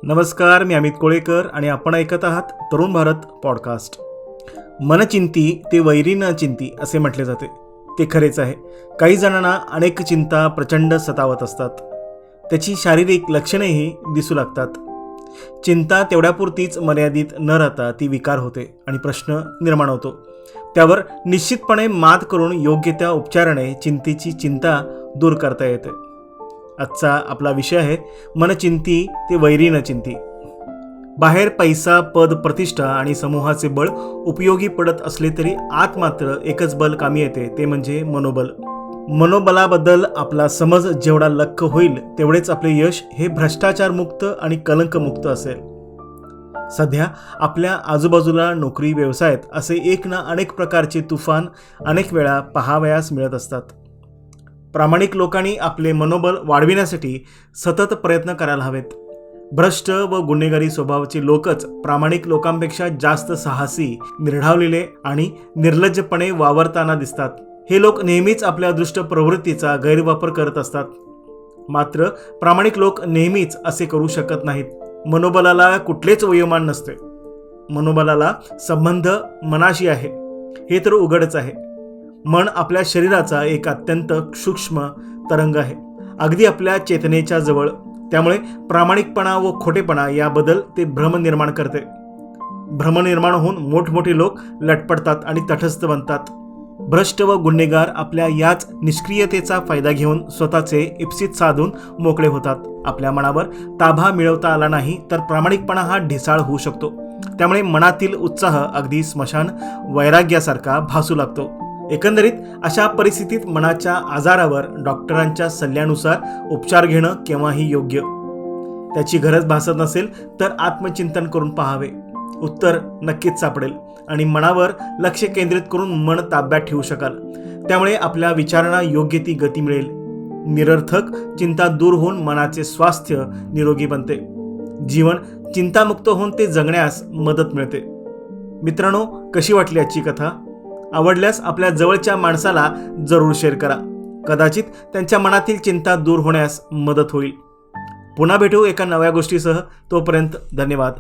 नमस्कार, मी अमित कोळेकर आणि आपण ऐकत आहात तरुण भारत पॉडकास्ट. मनचिंती ते वैरी न चिंती असे म्हटले जाते. ते खरेच आहे. काही जणांना अनेक चिंता प्रचंड सतावत असतात. त्याची शारीरिक लक्षणेही दिसू लागतात. चिंता तेवढ्यापुरतीच मर्यादित न राहता ती विकार होते आणि प्रश्न निर्माण होतो. त्यावर निश्चितपणे मात करून योग्य त्या उपचाराने चिंतेची चिंता दूर करता येते. आजचा आपला विषय आहे मनचिंती ते वैरी न चिंती. बाहेर पैसा, पद, प्रतिष्ठा आणि समूहाचे बळ उपयोगी पडत असले तरी आत मात्र एकच बल कामी येते, ते म्हणजे मनोबल. मनोबलाबद्दल आपला समज जेवढा लख्ख होईल तेवढेच आपले यश हे भ्रष्टाचारमुक्त आणि कलंकमुक्त असेल. सध्या आपल्या आजूबाजूला नोकरी, व्यवसायात असे एक ना अनेक प्रकारचे तुफान अनेक वेळा पाहावयास मिळत असतात. प्रामाणिक लोकांनी आपले मनोबल वाढविण्यासाठी सतत प्रयत्न करायला हवेत. भ्रष्ट व गुन्हेगारी स्वभावाचे लोकच प्रामाणिक लोकांपेक्षा जास्त साहसी, निर्ढावलेले आणि निर्लज्जपणे वावरताना दिसतात. हे लोक नेहमीच आपल्या दुष्ट प्रवृत्तीचा गैरवापर करत असतात. मात्र प्रामाणिक लोक नेहमीच असे करू शकत नाहीत. मनोबलाला कुठलेच वयोमान नसते. मनोबलाला संबंध मनाशी आहे, हे तर उघडच आहे. मन आपल्या शरीराचा एक अत्यंत सूक्ष्म तरंग आहे, अगदी आपल्या चेतनेच्या जवळ. त्यामुळे प्रामाणिकपणा व खोटेपणा याबद्दल ते भ्रम निर्माण करते. भ्रम निर्माण होऊन मोठमोठे लोक लटपडतात आणि तटस्थ बनतात. भ्रष्ट व गुन्हेगार आपल्या याच निष्क्रियतेचा फायदा घेऊन स्वतःचे इप्सित साधून मोकळे होतात. आपल्या मनावर ताबा मिळवता आला नाही तर प्रामाणिकपणा हा ढिसाळ होऊ शकतो. त्यामुळे मनातील उत्साह अगदी स्मशान वैराग्यासारखा भासू लागतो. एकंदरीत अशा परिस्थितीत मनाच्या आजारावर डॉक्टरांच्या सल्ल्यानुसार उपचार घेणं केव्हाही योग्य. त्याची गरज भासत नसेल तर आत्मचिंतन करून पाहावे. उत्तर नक्कीच सापडेल आणि मनावर लक्ष केंद्रित करून मन ताब्यात ठेवू शकाल. त्यामुळे आपल्या विचारांना योग्य ती गती मिळेल. निरर्थक चिंता दूर होऊन मनाचे स्वास्थ्य निरोगी बनते. जीवन चिंतामुक्त होऊन ते जगण्यास मदत मिळते. मित्रांनो, कशी वाटली आजची कथा? आवडल्यास आपल्या जवळच्या माणसाला जरूर शेअर करा. कदाचित त्यांच्या मनातील चिंता दूर होण्यास मदत होईल. पुन्हा भेटू एका नव्या गोष्टीसह. तोपर्यंत धन्यवाद.